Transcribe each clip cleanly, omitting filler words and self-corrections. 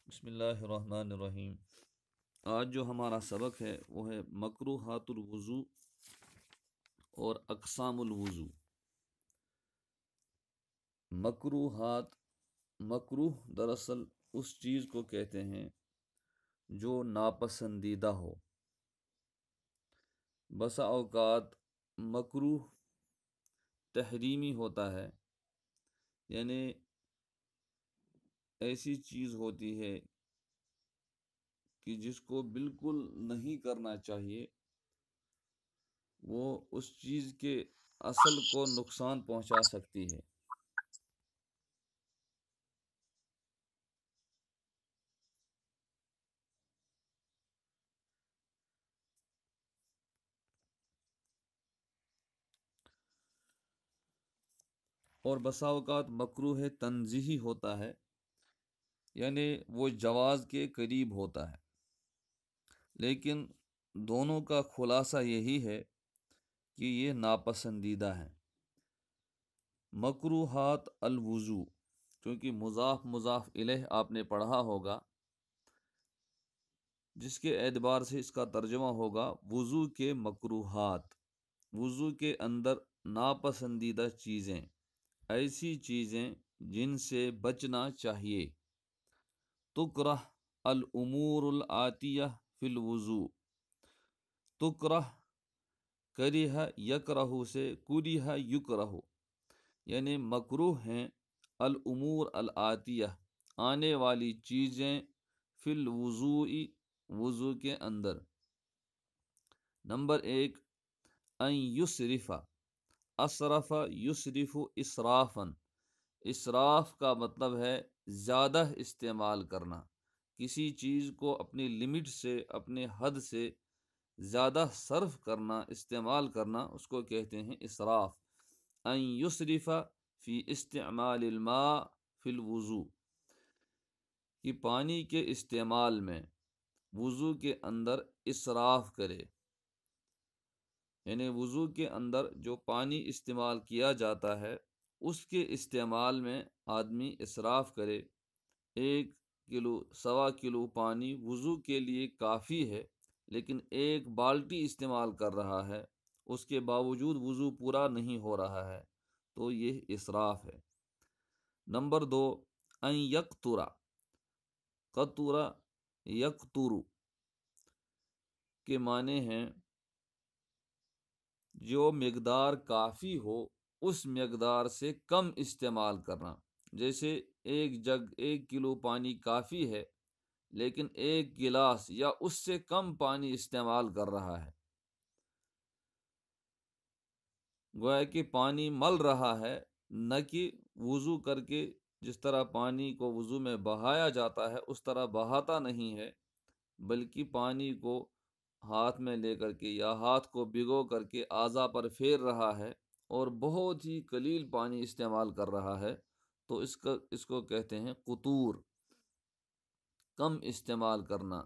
بسم اللہ الرحمن الرحیم۔ آج جو ہمارا سبق ہے وہ ہے مکروہات الوضو اور اقسام الوضو۔ مکروہات، مکروہ دراصل اس چیز کو کہتے ہیں جو ناپسندیدہ ہو۔ بسا اوقات مکروہ تحریمی ہوتا ہے، یعنی ایسی چیز ہوتی ہے کہ جس کو بالکل نہیں کرنا چاہیے، وہ اس چیز کے اصل کو نقصان پہنچا سکتی ہے۔ اور بسا اوقات مکروہ تنزیہی ہوتا ہے، یعنی وہ جواز کے قریب ہوتا ہے، لیکن دونوں کا خلاصہ یہی ہے کہ یہ ناپسندیدہ ہے۔ مکروہات الوضو، کیونکہ مضاف مضاف الیہ آپ نے پڑھا ہوگا، جس کے اعتبار سے اس کا ترجمہ ہوگا وضو کے مکروہات۔ وضو کے اندر ناپسندیدہ چیزیں، ایسی چیزیں جن سے بچنا چاہیے۔ تکرہ الامور الآتیہ فی الوضو۔ تکرہ کریہ یکرہ سے کریہ یکرہ، یعنی مکروہ ہیں الامور الآتیہ، آنے والی چیزیں، فی الوضوء، وضو کے اندر۔ نمبر 1، ان یسرف، اسرف یسرف اسرافا۔ اسراف کا مطلب ہے زیادہ استعمال کرنا، کسی چیز کو اپنی لمٹ سے، اپنے حد سے زیادہ صرف کرنا، استعمال کرنا، اس کو کہتے ہیں اسراف۔ ان یسرف فی استعمال الماء فی الوضو، کہ پانی کے استعمال میں وضو کے اندر اسراف کرے، یعنی وضو کے اندر جو پانی استعمال کیا جاتا ہے اس کے استعمال میں آدمی اسراف کرے۔ 1 کلو، 1.25 کلو پانی وضو کے لیے کافی ہے، لیکن 1 بالٹی استعمال کر رہا ہے، اس کے باوجود وضو پورا نہیں ہو رہا ہے، تو یہ اسراف ہے۔ نمبر 2، ان یقطر، قطر یقطر کے معنی ہیں جو مقدار کافی ہو اس مقدار سے کم استعمال کرنا۔ جیسے 1 کلو پانی کافی ہے، لیکن 1 گلاس یا اس سے کم پانی استعمال کر رہا ہے، گویا کہ پانی مل رہا ہے، نہ کہ وضو کر کے جس طرح پانی کو وضو میں بہایا جاتا ہے اس طرح بہاتا نہیں ہے، بلکہ پانی کو ہاتھ میں لے کر کے یا ہاتھ کو بھگو کر کے اعضاء پر پھیر رہا ہے اور بہت ہی قلیل پانی استعمال کر رہا ہے، تو اس کو کہتے ہیں قطور، کم استعمال کرنا۔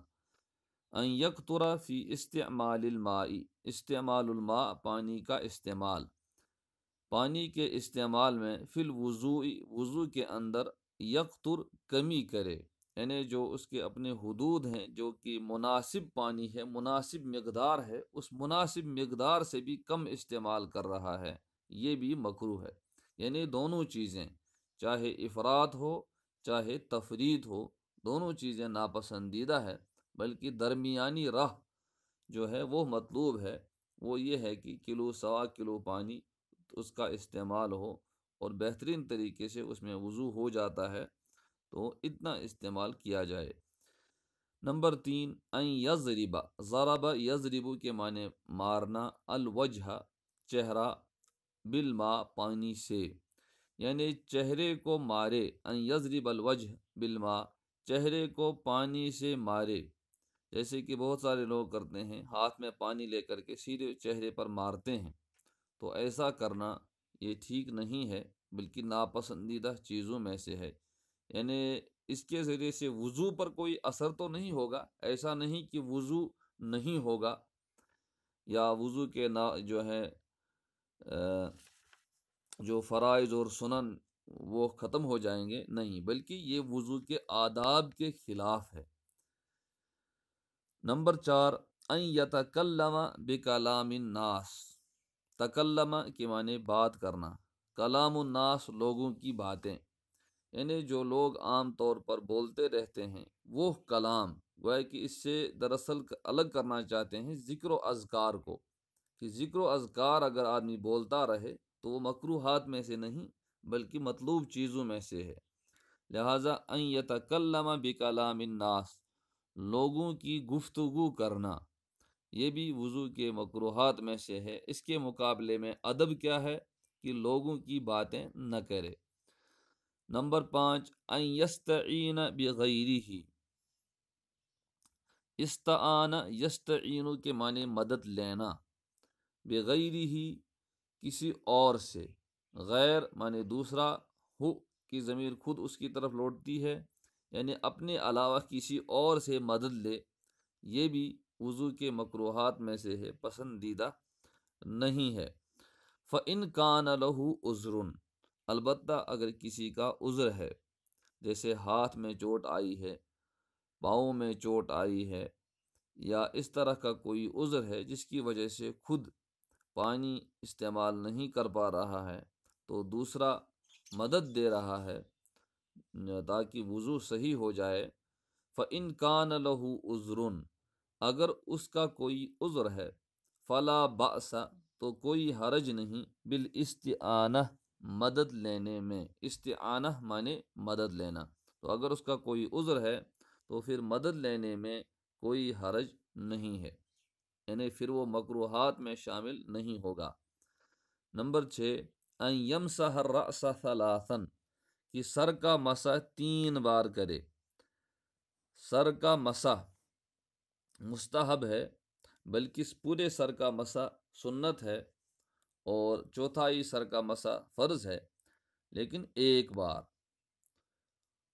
ان یقطر فی استعمال الماء، استعمال الماء پانی کا استعمال، پانی کے استعمال میں، فی الوضوء وضو کے اندر، یقطر کمی کرے، یعنی جو اس کے اپنے حدود ہیں، جو کہ مناسب پانی ہے، مناسب مقدار ہے، اس مناسب مقدار سے بھی کم استعمال کر رہا ہے، یہ بھی مکروہ ہے۔ یعنی دونوں چیزیں، چاہے افراط ہو چاہے تفرید ہو، دونوں چیزیں ناپسندیدہ ہے، بلکہ درمیانی راہ جو ہے وہ مطلوب ہے۔ وہ یہ ہے کہ 1 کلو، 1.25 کلو پانی اس کا استعمال ہو اور بہترین طریقے سے اس میں وضو ہو جاتا ہے، تو اتنا استعمال کیا جائے۔ نمبر 3، ان یضرب، ضرب یضرب کے معنی مارنا، الوجہ چہرہ، بالماء پانی سے، یعنی چہرے کو مارے، ان یضرب الوجہ بالماء، چہرے کو پانی سے مارے، جیسے کہ بہت سارے لوگ کرتے ہیں، ہاتھ میں پانی لے کر کے سیدھے چہرے پر مارتے ہیں، تو ایسا کرنا یہ ٹھیک نہیں ہے، بلکہ ناپسندیدہ چیزوں میں سے ہے۔ یعنی اس کے ذریعے سے وضو پر کوئی اثر تو نہیں ہوگا، ایسا نہیں کہ وضو نہیں ہوگا یا وضو کے جو ہے جو فرائض اور سنن وہ ختم ہو جائیں گے، نہیں، بلکہ یہ وضو کے آداب کے خلاف ہے۔ نمبر 4، ان یتکلم بکلام الناس۔ تکلم کے معنی بات کرنا، کلام الناس لوگوں کی باتیں، یعنی جو لوگ عام طور پر بولتے رہتے ہیں وہ کلام، گویا کہ اس سے دراصل الگ کرنا چاہتے ہیں ذکر و اذکار کو، کہ ذکر و اذکار اگر آدمی بولتا رہے تو وہ مکروہات میں سے نہیں بلکہ مطلوب چیزوں میں سے ہے۔ لہٰذا ان یتکلم بکلام الناس، لوگوں کی گفتگو کرنا، یہ بھی وضو کے مکروہات میں سے ہے۔ اس کے مقابلے میں ادب کیا ہے کہ لوگوں کی باتیں نہ کرے۔ نمبر 5، ان یستعین بغیرہ۔ استعان یستعین کے معنی مدد لینا، بغیرہ کسی اور سے، غیر معنی دوسرا، ہو کی ضمیر خود اس کی طرف لوٹتی ہے، یعنی اپنے علاوہ کسی اور سے مدد لے، یہ بھی وضو کے مکروہات میں سے ہے، پسندیدہ نہیں ہے۔ فَإِنْ كَانَ لَهُ عُذْرٌ، البتہ اگر کسی کا عذر ہے، جیسے ہاتھ میں چوٹ آئی ہے، پاؤں میں چوٹ آئی ہے، یا اس طرح کا کوئی عذر ہے جس کی وجہ سے خود پانی استعمال نہیں کر پا رہا ہے تو دوسرا مدد دے رہا ہے تاکہ وضو صحیح ہو جائے۔ فَإِنْ كَانَ لَهُ عُذْرٌ، اگر اس کا کوئی عذر ہے، فَلَا بَأْسَ، تو کوئی حرج نہیں، بالاستعانہ، مدد لینے میں، استعانہ مانے مدد لینا، تو اگر اس کا کوئی عذر ہے تو پھر مدد لینے میں کوئی حرج نہیں ہے، یعنی پھر وہ مکروہات میں شامل نہیں ہوگا۔ نمبر 6، ان یمسح الرأس ثلاثا، کہ سر کا مسح 3 بار کرے۔ سر کا مسح مستحب ہے، بلکہ پورے سر کا مسح سنت ہے، اور چوتھائی سر کا مسح فرض ہے، لیکن 1 بار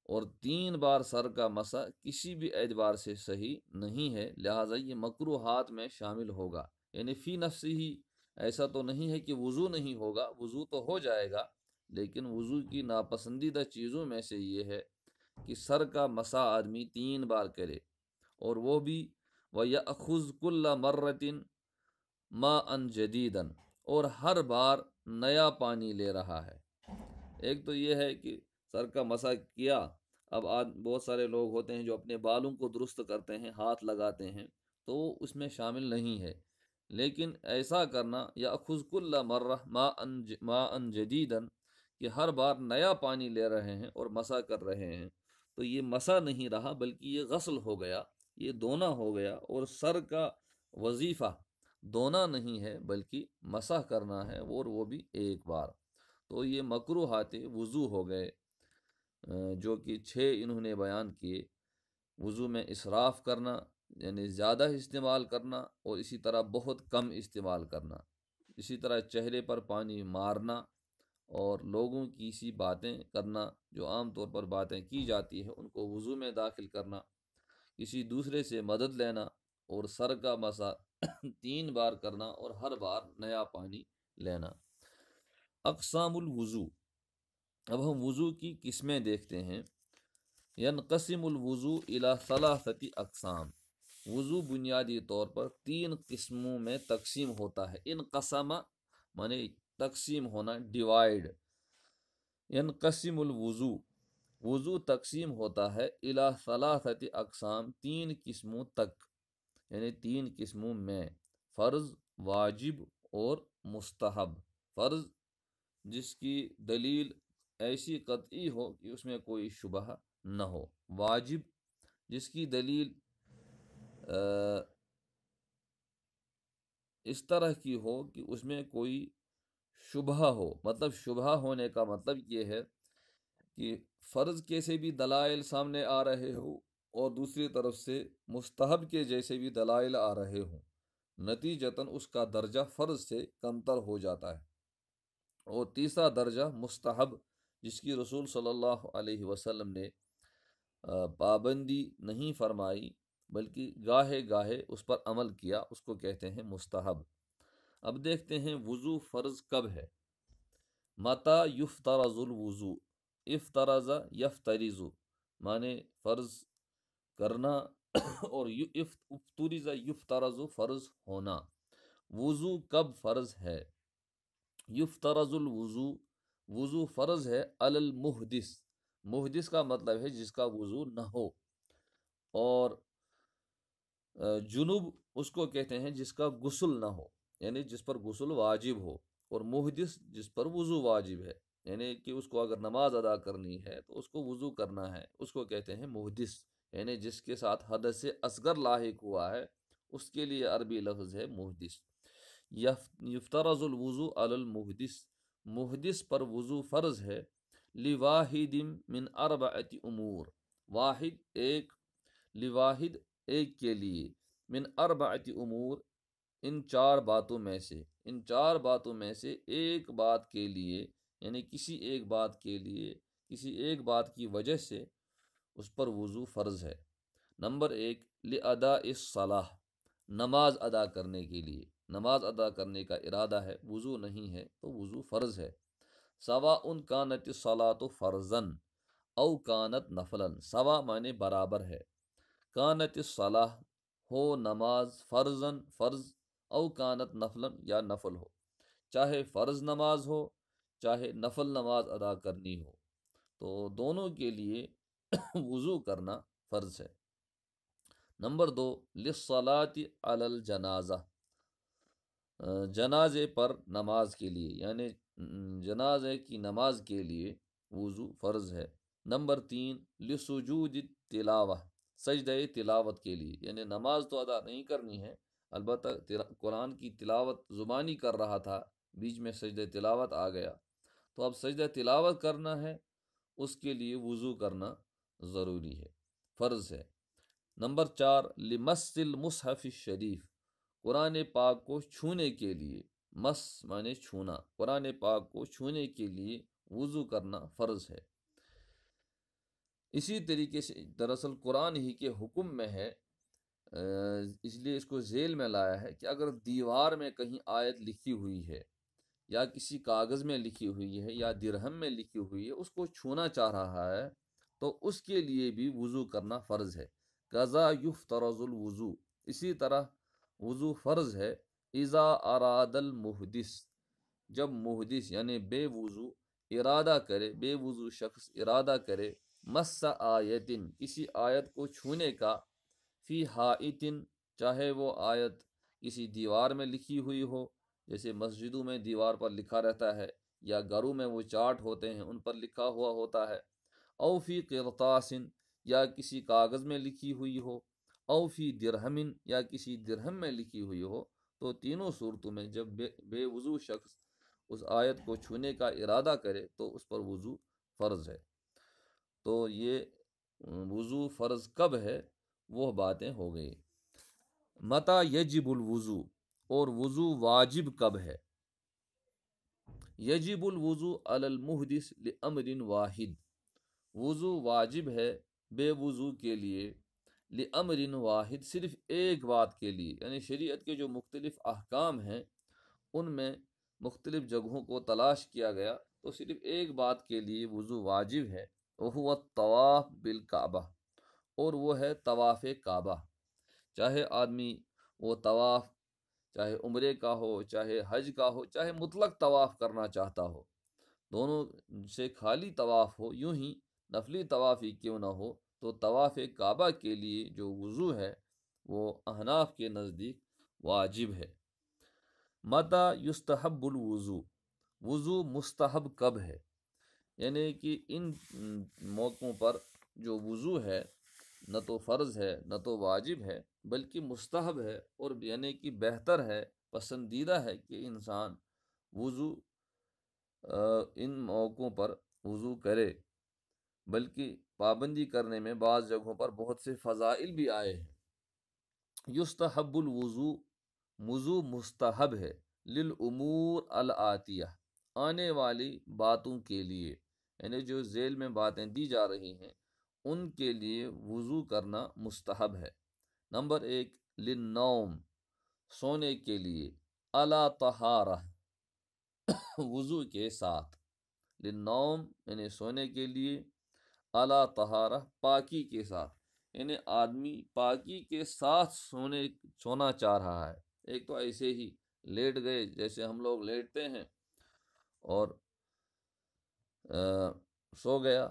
اور 3 بار سر کا مسح کسی بھی اعتبار سے صحیح نہیں ہے، لہٰذا یہ مکروہات میں شامل ہوگا۔ یعنی فی نفسی ہی ایسا تو نہیں ہے کہ وضو نہیں ہوگا، وضو تو ہو جائے گا، لیکن وضو کی ناپسندیدہ چیزوں میں سے یہ ہے کہ سر کا مسح آدمی 3 بار کرے، اور وہ بھی وَيَأْخُذْ كُلَّ مَرَّةٍ مَاءً جَدِيدًا، اور ہر بار نیا پانی لے رہا ہے۔ ایک تو یہ ہے کہ سر کا مسح کیا، اب بہت سارے لوگ ہوتے ہیں جو اپنے بالوں کو درست کرتے ہیں، ہاتھ لگاتے ہیں، تو وہ اس میں شامل نہیں ہے، لیکن ایسا کرنا یأخذ کل مرہ ماء جدیدا، کہ ہر بار نیا پانی لے رہے ہیں اور مسح کر رہے ہیں، تو یہ مسح نہیں رہا بلکہ یہ غسل ہو گیا، یہ دھونا ہو گیا، اور سر کا وظیفہ دھونا نہیں ہے بلکہ مسح کرنا ہے، اور وہ بھی 1 بار۔ تو یہ مکروہات وضو ہو گئے، جو کہ 6 انہوں نے بیان کیے۔ وضو میں اسراف کرنا یعنی زیادہ استعمال کرنا، اور اسی طرح بہت کم استعمال کرنا، اسی طرح چہرے پر پانی مارنا، اور لوگوں کی سی باتیں کرنا، جو عام طور پر باتیں کی جاتی ہیں ان کو وضو میں داخل کرنا، کسی دوسرے سے مدد لینا، اور سر کا مسح 3 بار کرنا اور ہر بار نیا پانی لینا۔ اقسام الوضو، اب ہم وضو کی قسمیں دیکھتے ہیں۔ ینقسم الوضو الی 3 اقسام، وضو بنیادی طور پر 3 قسموں میں تقسیم ہوتا ہے۔ انقسم مانے تقسیم ہونا، ڈیوائڈ۔ ینقسم الوضو، وضو تقسیم ہوتا ہے الی 3 اقسام، 3 قسموں تک، یعنی 3 قسموں میں: فرض، واجب اور مستحب۔ فرض جس کی دلیل ایسی قطعی ہو کہ اس میں کوئی شبہ نہ ہو، واجب جس کی دلیل اس طرح کی ہو کہ اس میں کوئی شبہ ہو، مطلب شبہ ہونے کا مطلب یہ ہے کہ فرض کے سے بھی دلائل سامنے آ رہے ہو اور دوسری طرف سے مستحب کے جیسے بھی دلائل آ رہے ہوں، نتیجتاً اس کا درجہ فرض سے کمتر ہو جاتا ہے۔ اور تیسرا درجہ مستحب، جس کی رسول صلی اللہ علیہ وسلم نے پابندی نہیں فرمائی بلکہ گاہے گاہے اس پر عمل کیا، اس کو کہتے ہیں مستحب۔ اب دیکھتے ہیں وضو فرض کب ہے۔ متی یفترض الوضو، افترض یفترزو معنی فرض کرنا اور افترض یفترض فرض ہونا۔ وضو کب فرض ہے؟ یفترض الوضو، وضو فرض ہے علی المحدث، محدث کا مطلب ہے جس کا وضو نہ ہو، اور جنوب اس کو کہتے ہیں جس کا غسل نہ ہو، یعنی جس پر غسل واجب ہو، اور محدث جس پر وضو واجب ہے، یعنی کہ اس کو اگر نماز ادا کرنی ہے تو اس کو وضو کرنا ہے، اس کو کہتے ہیں محدث، یعنی جس کے ساتھ حدث اصغر لاحق ہوا ہے اس کے لیے عربی لفظ ہے محدث۔ یفترض الوضو علی المحدث، محدث پر وضو فرض ہے، لواحد من اربعۃ امور، واحد ایک، لواحد ایک کے لیے، من اربعۃ امور ان چار باتوں میں سے، ان چار باتوں میں سے ایک بات کے لیے، یعنی کسی ایک بات کے لیے، کسی ایک بات کی وجہ سے اس پر وضو فرض ہے۔ نمبر ایک، لاداء الصلاۃ، نماز ادا کرنے کے لیے، نماز ادا کرنے کا ارادہ ہے، وضو نہیں ہے تو وضو فرض ہے۔ سواء کانت الصلاۃ فرضا او کانت نفلا، سوا معنی برابر ہے، کانت الصلاۃ ہو نماز فرضاً فرض، او کانت نفلا یا نفل ہو، چاہے فرض نماز ہو چاہے نفل نماز ادا کرنی ہو، تو دونوں کے لیے وضو کرنا فرض ہے۔ نمبر دو، للصلاۃ علی الجنازہ، جنازے پر نماز کے لیے، یعنی جنازے کی نماز کے لیے وضو فرض ہے۔ نمبر تین، لسجود تلاوہ، سجدہ تلاوت کے لیے، یعنی نماز تو ادا نہیں کرنی ہے، البتہ قرآن کی تلاوت زبانی کر رہا تھا، بیچ میں سجدہ تلاوت آ گیا، تو اب سجدہ تلاوت کرنا ہے، اس کے لیے وضو کرنا ضروری ہے، فرض ہے۔ نمبر چار، لمس المصحف الشریف، قرآن پاک کو چھونے کے لیے، مس معنی چھونا، قرآن پاک کو چھونے کے لیے وضو کرنا فرض ہے۔ اسی طریقے سے دراصل قرآن ہی کے حکم میں ہے، اس لیے اس کو ذیل میں لایا ہے کہ اگر دیوار میں کہیں آیت لکھی ہوئی ہے یا کسی کاغذ میں لکھی ہوئی ہے یا درہم میں لکھی ہوئی ہے، اس کو چھونا چاہ رہا ہے تو اس کے لیے بھی وضو کرنا فرض ہے۔ قضا یفترض الوضو، اسی طرح وضو فرض ہے، اذا اراد المحدث، جب محدث یعنی بے وضو ارادہ کرے، بے وضو شخص ارادہ کرے، مس آیتن، کسی آیت کو چھونے کا، فی حائطن، چاہے وہ آیت کسی دیوار میں لکھی ہوئی ہو، جیسے مسجدوں میں دیوار پر لکھا رہتا ہے، یا گھروں میں وہ چارٹ ہوتے ہیں ان پر لکھا ہوا ہوتا ہے، او فی قرطاسن، یا کسی کاغذ میں لکھی ہوئی ہو، او فی درہمن، یا کسی درہم میں لکھی ہوئی ہو، تو تینوں صورتوں میں جب بے وضو شخص اس آیت کو چھونے کا ارادہ کرے تو اس پر وضو فرض ہے۔ تو یہ وضو فرض کب ہے وہ باتیں ہو گئی۔ متی یجب الوضو، اور وضو واجب کب ہے؟ یجب الوضو علی المحدث لامر واحد، وضو واجب ہے بے وضو کے لیے، لامر واحد، صرف ایک بات کے لیے، یعنی شریعت کے جو مختلف احکام ہیں ان میں مختلف جگہوں کو تلاش کیا گیا تو صرف ایک بات کے لیے وضو واجب ہے، وہو الطواف بالکعبہ، اور وہ ہے طواف کعبہ، چاہے آدمی وہ طواف چاہے عمرے کا ہو چاہے حج کا ہو چاہے مطلق طواف کرنا چاہتا ہو، دونوں سے خالی طواف ہو، یوں ہی نفلی طواف ہی کیوں نہ ہو، تو طواف کعبہ کے لیے جو وضو ہے وہ احناف کے نزدیک واجب ہے۔ متی یستحب الوضو، وضو مستحب کب ہے؟ یعنی کہ ان موقعوں پر جو وضو ہے نہ تو فرض ہے نہ تو واجب ہے بلکہ مستحب ہے، اور یعنی کہ بہتر ہے، پسندیدہ ہے کہ انسان وضو ان موقعوں پر وضو کرے، بلکہ پابندی کرنے میں بعض جگہوں پر بہت سے فضائل بھی آئے ہیں۔ یستحب الوضو، وضو مستحب ہے، للامور الآتیہ، آنے والی باتوں کے لیے، یعنی جو ذیل میں باتیں دی جا رہی ہیں ان کے لیے وضو کرنا مستحب ہے۔ نمبر ایک، للنوم، سونے کے لیے، علی طہارہ، وضو کے ساتھ، للنوم یعنی سونے کے لیے، اعلیٰ طہارہ پاکی کے ساتھ، یعنی آدمی پاکی کے ساتھ سونا چاہ رہا ہے۔ ایک تو ایسے ہی لیٹ گئے جیسے ہم لوگ لیٹتے ہیں اور سو گیا،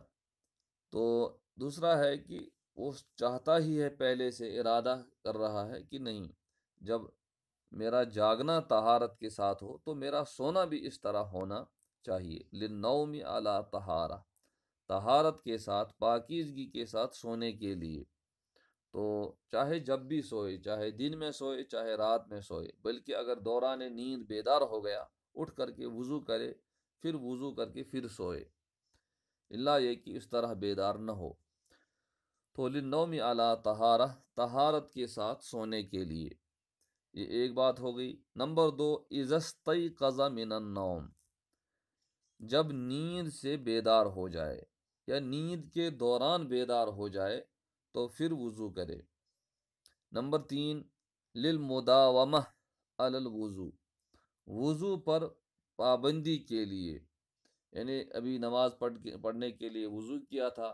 تو دوسرا ہے کہ وہ چاہتا ہی ہے، پہلے سے ارادہ کر رہا ہے کہ نہیں، جب میرا جاگنا طہارت کے ساتھ ہو تو میرا سونا بھی اس طرح ہونا چاہیے۔ للنوم علی طہارہ، طہارت کے ساتھ، پاکیزگی کے ساتھ سونے کے لیے، تو چاہے جب بھی سوئے، چاہے دن میں سوئے چاہے رات میں سوئے، بلکہ اگر دوران نیند بیدار ہو گیا اٹھ کر کے وضو کرے، پھر وضو کر کے پھر سوئے، اللہ یہ کہ اس طرح بیدار نہ ہو۔ تو للنوم علی طہارہ، طہارت کے ساتھ سونے کے لیے، یہ ایک بات ہو گئی۔ نمبر 2، اذا استيقظ من النوم، جب نیند سے بیدار ہو جائے یا نیند کے دوران بیدار ہو جائے تو پھر وضو کرے۔ نمبر 3، للمداومہ علی الوضو، وضو پر پابندی کے لیے، یعنی ابھی نماز پڑھنے کے لیے وضو کیا تھا،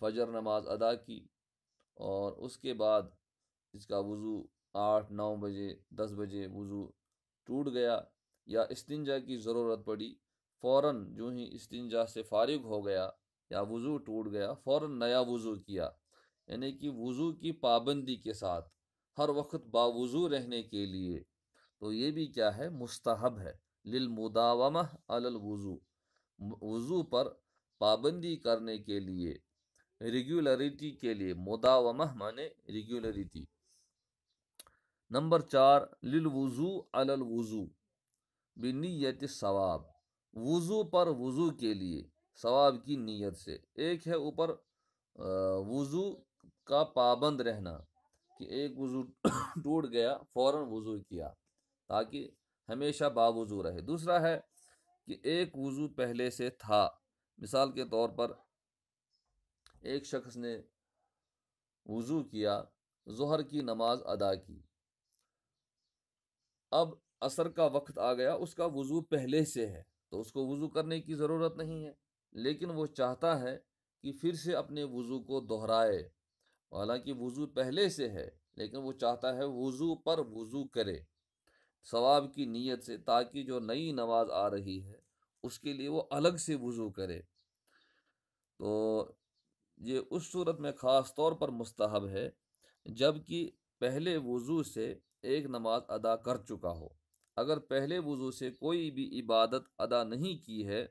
فجر نماز ادا کی، اور اس کے بعد اس کا وضو 8-9 بجے 10 بجے وضو ٹوٹ گیا، یا استنجا کی ضرورت پڑی، فوراً جو ہی استنجا سے فارغ ہو گیا یا وضو ٹوٹ گیا فوراً نیا وضو کیا، یعنی کہ وضو کی پابندی کے ساتھ ہر وقت باوضو رہنے کے لیے، تو یہ بھی کیا ہے، مستحب ہے۔ للمداومہ علی الوضو، وضو پر پابندی کرنے کے لیے، ریگولریٹی کے لیے، مداومہ مانے ریگولریٹی۔ نمبر 4، للوضو علی الوضو بنیت الثواب، وضو پر وضو کے لیے ثواب کی نیت سے۔ ایک ہے اوپر وضو کا پابند رہنا، کہ ایک وضو ٹوٹ گیا فوراً وضو کیا تاکہ ہمیشہ باوضو رہے۔ دوسرا ہے کہ ایک وضو پہلے سے تھا، مثال کے طور پر ایک شخص نے وضو کیا، ظہر کی نماز ادا کی، اب عصر کا وقت آ گیا، اس کا وضو پہلے سے ہے تو اس کو وضو کرنے کی ضرورت نہیں ہے، لیکن وہ چاہتا ہے کہ پھر سے اپنے وضو کو دہرائے، حالانکہ وضو پہلے سے ہے لیکن وہ چاہتا ہے وضو پر وضو کرے ثواب کی نیت سے، تاکہ جو نئی نماز آ رہی ہے اس کے لیے وہ الگ سے وضو کرے۔ تو یہ اس صورت میں خاص طور پر مستحب ہے جب کہ پہلے وضو سے ایک نماز ادا کر چکا ہو۔ اگر پہلے وضو سے کوئی بھی عبادت ادا نہیں کی ہے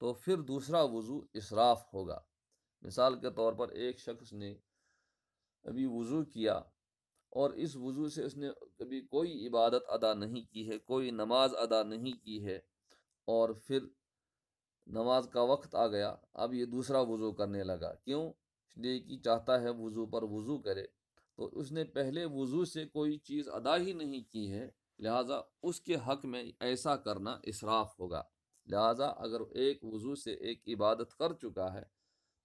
تو پھر دوسرا وضو اسراف ہوگا۔ مثال کے طور پر ایک شخص نے ابھی وضو کیا اور اس وضو سے اس نے کبھی کوئی عبادت ادا نہیں کی ہے، کوئی نماز ادا نہیں کی ہے، اور پھر نماز کا وقت آ گیا، اب یہ دوسرا وضو کرنے لگا، کیوں؟ اس لیے کہ چاہتا ہے وضو پر وضو کرے، تو اس نے پہلے وضو سے کوئی چیز ادا ہی نہیں کی ہے، لہٰذا اس کے حق میں ایسا کرنا اسراف ہوگا۔ لہٰذا اگر ایک وضو سے ایک عبادت کر چکا ہے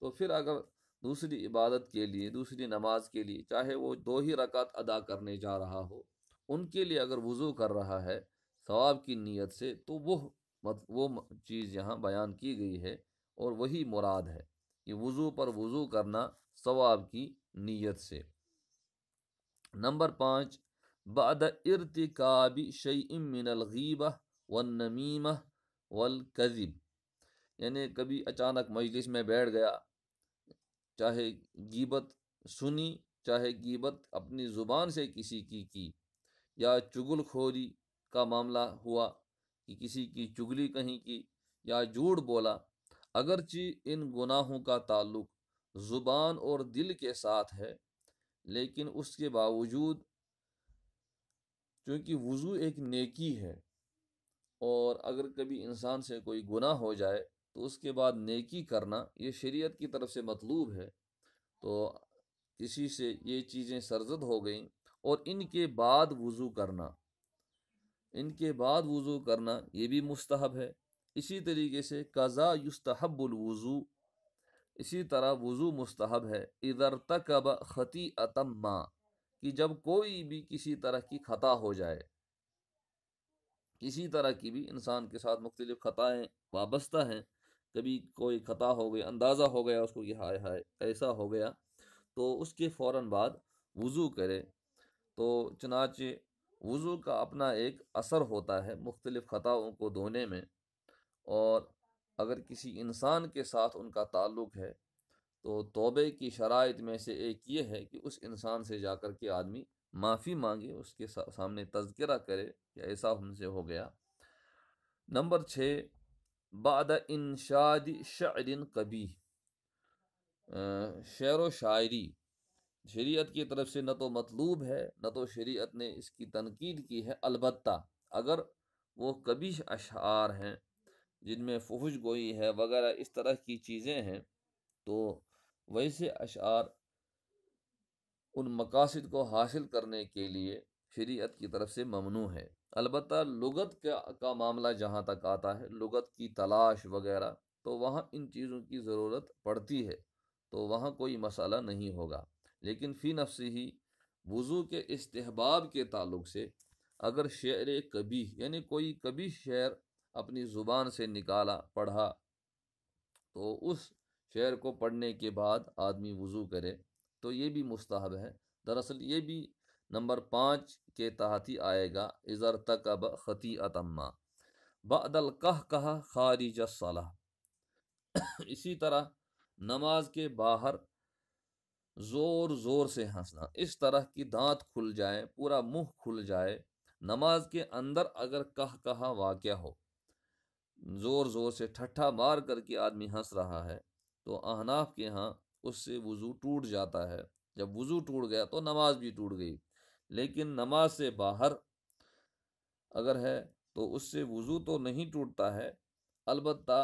تو پھر اگر دوسری عبادت کے لیے، دوسری نماز کے لیے، چاہے وہ 2 ہی رکعت ادا کرنے جا رہا ہو، ان کے لیے اگر وضو کر رہا ہے ثواب کی نیت سے، تو وہ چیز یہاں بیان کی گئی ہے اور وہی مراد ہے کہ وضو پر وضو کرنا ثواب کی نیت سے۔ نمبر 5، بعد ارتکاب شیء من الغیبہ والنمیمہ والکذب، یعنی کبھی اچانک مجلس میں بیٹھ گیا، چاہے غیبت سنی، چاہے غیبت اپنی زبان سے کسی کی، یا چغل خوری کا معاملہ ہوا کہ کسی کی چگلی کہیں کی، یا جھوٹ بولا، اگرچہ ان گناہوں کا تعلق زبان اور دل کے ساتھ ہے، لیکن اس کے باوجود چونکہ وضو ایک نیکی ہے، اور اگر کبھی انسان سے کوئی گناہ ہو جائے تو اس کے بعد نیکی کرنا یہ شریعت کی طرف سے مطلوب ہے، تو کسی سے یہ چیزیں سرزد ہو گئیں اور ان کے بعد وضو کرنا، یہ بھی مستحب ہے۔ اسی طریقے سے قضا یستحب الوضو، اسی طرح وضو مستحب ہے اذا ارتکب خطیئۃ ما، کہ جب کوئی بھی کسی طرح کی خطا ہو جائے، کسی طرح کی بھی انسان کے ساتھ مختلف خطائیں وابستہ ہیں، کبھی کوئی خطا ہو گئی، اندازہ ہو گیا اس کو کہ ہائے ہائے ایسا ہو گیا، تو اس کے فوراً بعد وضو کرے۔ تو چنانچہ وضو کا اپنا ایک اثر ہوتا ہے مختلف خطاؤں کو دھونے میں، اور اگر کسی انسان کے ساتھ ان کا تعلق ہے تو توبے کی شرائط میں سے ایک یہ ہے کہ اس انسان سے جا کر کے آدمی معافی مانگے، اس کے سامنے تذکرہ کرے کہ ایسا ہم سے ہو گیا۔ نمبر 6، بعد انشاد شعر قبیح، شعر و شاعری شریعت کی طرف سے نہ تو مطلوب ہے، نہ تو شریعت نے اس کی تنقید کی ہے، البتہ اگر وہ قبیح اشعار ہیں جن میں فحش گوئی ہے وغیرہ اس طرح کی چیزیں ہیں، تو ویسے اشعار ان مقاصد کو حاصل کرنے کے لیے شریعت کی طرف سے ممنوع ہے۔ البتہ لغت کا معاملہ جہاں تک آتا ہے، لغت کی تلاش وغیرہ، تو وہاں ان چیزوں کی ضرورت پڑتی ہے، تو وہاں کوئی مسئلہ نہیں ہوگا۔ لیکن فی نفسی ہی وضو کے استحباب کے تعلق سے اگر شعر کبیح یعنی کوئی کبیح شعر اپنی زبان سے نکالا، پڑھا، تو اس شعر کو پڑھنے کے بعد آدمی وضو کرے تو یہ بھی مستحب ہے۔ دراصل یہ بھی نمبر 5 کے تحت ہی آئے گا، اذا ارتکب خطیئۃ ما بعد القہقہ خارج الصلاۃ۔ اسی طرح نماز کے باہر زور زور سے ہنسنا، اس طرح کی دانت کھل جائیں، پورا منہ کھل جائے، نماز کے اندر اگر قہقہہ واقع ہو، زور زور سے ٹھٹھا مار کر کے آدمی ہنس رہا ہے، تو احناف کے ہاں اس سے وضو ٹوٹ جاتا ہے۔ جب وضو ٹوٹ گیا تو نماز بھی ٹوٹ گئی۔ لیکن نماز سے باہر اگر ہے تو اس سے وضو تو نہیں ٹوٹتا ہے، البتہ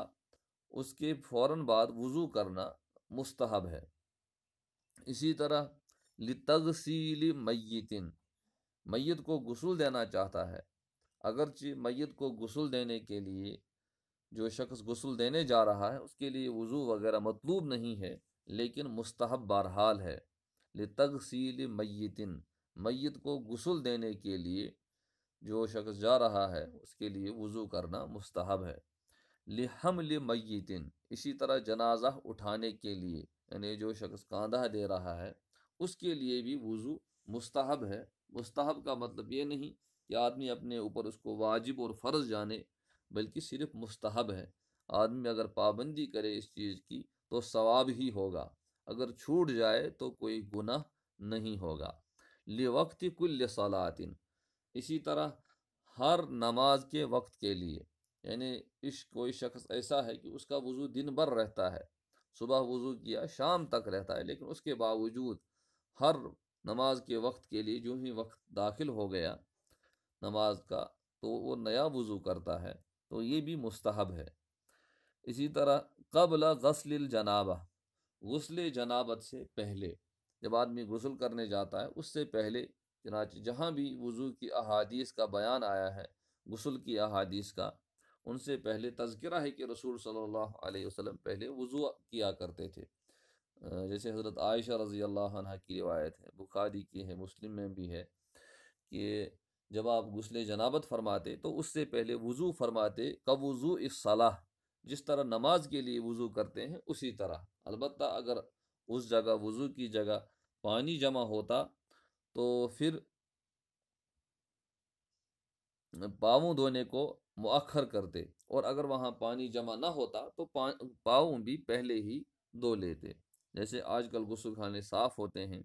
اس کے فوراً بعد وضو کرنا مستحب ہے۔ اسی طرح لتغسیل میت، میت کو غسل دینا چاہتا ہے، اگرچہ میت کو غسل دینے کے لیے جو شخص غسل دینے جا رہا ہے اس کے لیے وضو وغیرہ مطلوب نہیں ہے، لیکن مستحب بہرحال ہے۔ لتغسیل میت، میت کو غسل دینے کے لیے جو شخص جا رہا ہے اس کے لیے وضو کرنا مستحب ہے۔ لحمل میت، اسی طرح جنازہ اٹھانے کے لیے، یعنی جو شخص کاندھا دے رہا ہے اس کے لیے بھی وضو مستحب ہے۔ مستحب کا مطلب یہ نہیں کہ آدمی اپنے اوپر اس کو واجب اور فرض جانے، بلکہ صرف مستحب ہے۔ آدمی اگر پابندی کرے اس چیز کی تو ثواب ہی ہوگا، اگر چھوٹ جائے تو کوئی گناہ نہیں ہوگا۔ لوقت کل صلاۃ، اسی طرح ہر نماز کے وقت کے لیے، یعنی کوئی شخص ایسا ہے کہ اس کا وضو دن بھر رہتا ہے، صبح وضو کیا شام تک رہتا ہے، لیکن اس کے باوجود ہر نماز کے وقت کے لیے جو ہی وقت داخل ہو گیا نماز کا تو وہ نیا وضو کرتا ہے، تو یہ بھی مستحب ہے۔ اسی طرح قبل غسل الجنابہ، غسل جنابت سے پہلے، جب آدمی غسل کرنے جاتا ہے اس سے پہلے، چنانچہ جہاں بھی وضو کی احادیث کا بیان آیا ہے، غسل کی احادیث کا، ان سے پہلے تذکرہ ہے کہ رسول صلی اللہ علیہ وسلم پہلے وضو کیا کرتے تھے۔ جیسے حضرت عائشہ رضی اللہ عنہ کی روایت ہے، بخاری کی ہے، مسلم میں بھی ہے، کہ جب آپ غسل جنابت فرماتے تو اس سے پہلے وضو فرماتے، وضو الصلاح، جس طرح نماز کے لیے وضو کرتے ہیں اسی طرح۔ البتہ اگر اس جگہ وضو کی جگہ پانی جمع ہوتا تو پھر پاؤں دھونے کو مؤخر کرتے، اور اگر وہاں پانی جمع نہ ہوتا تو پاؤں بھی پہلے ہی دھو لیتے۔ جیسے آج کل غسل خانے صاف ہوتے ہیں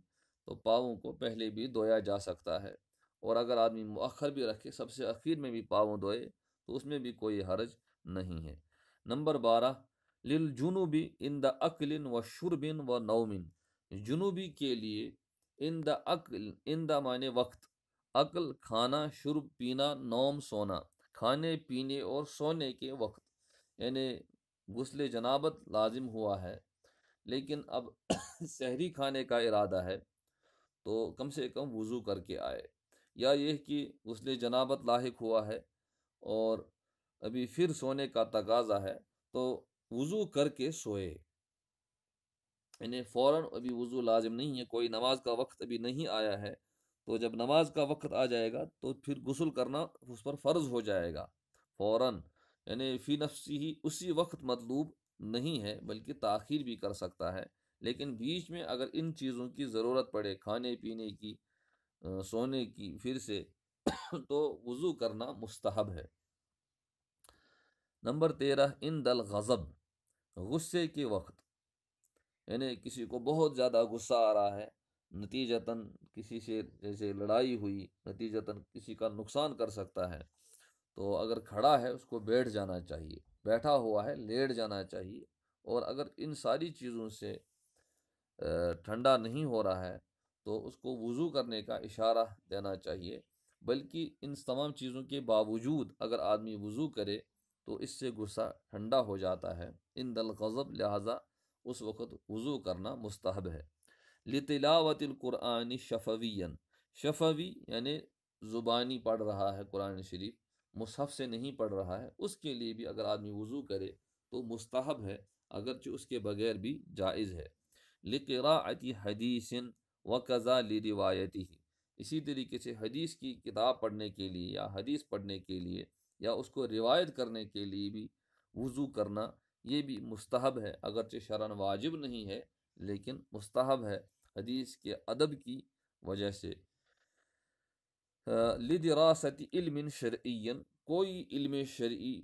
تو پاؤں کو پہلے بھی دھویا جا سکتا ہے، اور اگر آدمی مؤخر بھی رکھے، سب سے اخیر میں بھی پاؤں دھوئے، تو اس میں بھی کوئی حرج نہیں ہے۔ نمبر 12، للجنوب عند اکل و شرب و نوم، جنوبی کے لیے عند اکل، عند معنی وقت، عقل کھانا، شرب پینا، نوم سونا، کھانے پینے اور سونے کے وقت، یعنی غسل جنابت لازم ہوا ہے لیکن اب سحری کھانے کا ارادہ ہے تو کم سے کم وضو کر کے آئے، یا یہ کہ غسل جنابت لاحق ہوا ہے اور ابھی پھر سونے کا تقاضا ہے تو وضو کر کے سوئے، یعنی فوراً ابھی وضو لازم نہیں ہے، کوئی نماز کا وقت ابھی نہیں آیا ہے تو جب نماز کا وقت آ جائے گا تو پھر غسل کرنا اس پر فرض ہو جائے گا فوراً، یعنی فی نفسی ہی اسی وقت مطلوب نہیں ہے بلکہ تاخیر بھی کر سکتا ہے، لیکن بیچ میں اگر ان چیزوں کی ضرورت پڑے، کھانے پینے کی، سونے کی، پھر سے تو وضو کرنا مستحب ہے۔ نمبر 13، عند الغضب، غصے کے وقت، یعنی کسی کو بہت زیادہ غصہ آ رہا ہے، نتیجتاً کسی سے جیسے لڑائی ہوئی، نتیجتاً کسی کا نقصان کر سکتا ہے، تو اگر کھڑا ہے اس کو بیٹھ جانا چاہیے، بیٹھا ہوا ہے لیٹ جانا چاہیے، اور اگر ان ساری چیزوں سے ٹھنڈا نہیں ہو رہا ہے تو اس کو وضو کرنے کا اشارہ دینا چاہیے، بلکہ ان تمام چیزوں کے باوجود اگر آدمی وضو کرے تو اس سے غصہ ٹھنڈا ہو جاتا ہے عند الغضب، لہٰذا اس وقت وضو کرنا مستحب ہے۔ لتلاوت القرآن شفویًا، شفوی یعنی زبانی پڑھ رہا ہے قرآن شریف، مصحف سے نہیں پڑھ رہا ہے، اس کے لیے بھی اگر آدمی وضو کرے تو مستحب ہے، اگرچہ اس کے بغیر بھی جائز ہے۔ لقراءۃ حدیث وکذا لروایتہ، اسی طریقے سے حدیث کی کتاب پڑھنے کے لیے یا حدیث پڑھنے کے لیے یا اس کو روایت کرنے کے لیے بھی وضو کرنا یہ بھی مستحب ہے، اگرچہ شرعاً واجب نہیں ہے لیکن مستحب ہے حدیث کے ادب کی وجہ سے۔ لدراست علم شرعی، کوئی علم شرعی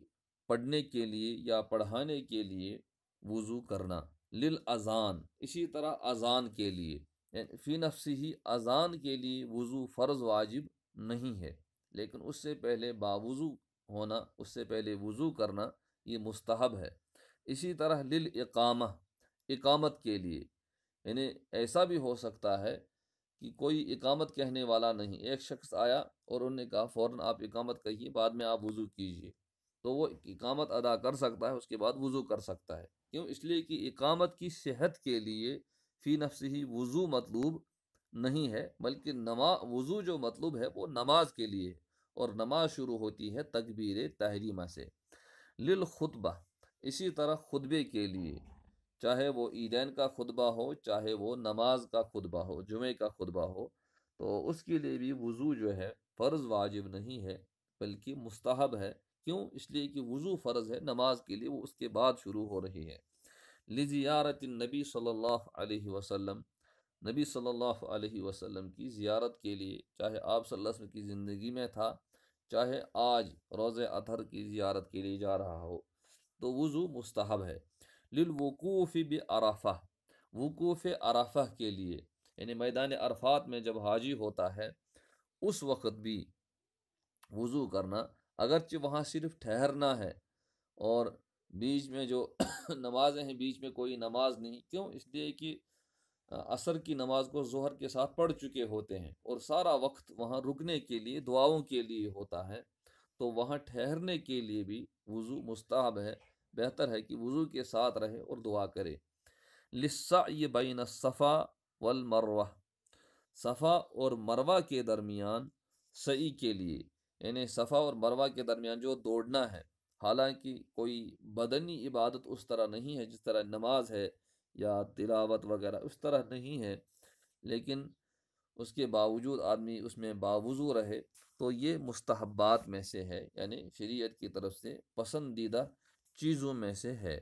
پڑھنے کے لیے یا پڑھانے کے لیے وضو کرنا۔ للاذان، اسی طرح اذان کے لیے، یعنی فی نفسی ہی اذان کے لیے وضو فرض واجب نہیں ہے، لیکن اس سے پہلے باوضو ہونا، اس سے پہلے وضو کرنا یہ مستحب ہے۔ اسی طرح للاقامہ، اقامت کے لیے، یعنی ایسا بھی ہو سکتا ہے کہ کوئی اقامت کہنے والا نہیں، ایک شخص آیا اور انہوں نے کہا فوراً آپ اقامت کہیے، بعد میں آپ وضو کیجئے، تو وہ اقامت ادا کر سکتا ہے، اس کے بعد وضو کر سکتا ہے۔ کیوں؟ اس لیے کہ اقامت کی صحت کے لیے فی نفسہ ہی وضو مطلوب نہیں ہے، بلکہ وضو جو مطلوب ہے وہ نماز کے لیے ہے، اور نماز شروع ہوتی ہے تکبیر تحریمہ سے۔ للخطبہ، اسی طرح خطبے کے لیے، چاہے وہ عیدین کا خطبہ ہو، چاہے وہ نماز کا خطبہ ہو، جمعے کا خطبہ ہو، تو اس کے لیے بھی وضو جو ہے فرض واجب نہیں ہے بلکہ مستحب ہے۔ کیوں؟ اس لیے کہ وضو فرض ہے نماز کے لیے، وہ اس کے بعد شروع ہو رہی ہے۔ لزیارت النبی صلی اللہ علیہ وسلم، نبی صلی اللہ علیہ وسلم کی زیارت کے لیے، چاہے آپ صلی اللہ علیہ وسلم کی زندگی میں تھا، چاہے آج روز اطہر کی زیارت کے لیے جا رہا ہو، تو وضو مستحب ہے۔ للوقوف بعرفہ، وقوف عرفہ کے لیے، یعنی میدان عرفات میں جب حاجی ہوتا ہے اس وقت بھی وضو کرنا، اگرچہ وہاں صرف ٹھہرنا ہے اور بیچ میں جو نمازیں ہیں بیچ میں کوئی نماز نہیں۔ کیوں؟ اس لیے کہ عصر کی نماز کو ظہر کے ساتھ پڑھ چکے ہوتے ہیں اور سارا وقت وہاں رکنے کے لیے، دعاؤں کے لیے ہوتا ہے، تو وہاں ٹھہرنے کے لیے بھی وضو مستحب ہے، بہتر ہے کہ وضو کے ساتھ رہے اور دعا کرے۔ للسعی بین الصفا والمروہ، صفا اور مروہ کے درمیان سعی کے لیے، یعنی صفا اور مروہ کے درمیان جو دوڑنا ہے، حالانکہ کوئی بدنی عبادت اس طرح نہیں ہے جس طرح نماز ہے یا تلاوت وغیرہ، اس طرح نہیں ہے، لیکن اس کے باوجود آدمی اس میں باوضو رہے تو یہ مستحبات میں سے ہے، یعنی شریعت کی طرف سے پسندیدہ چیزوں میں سے ہے۔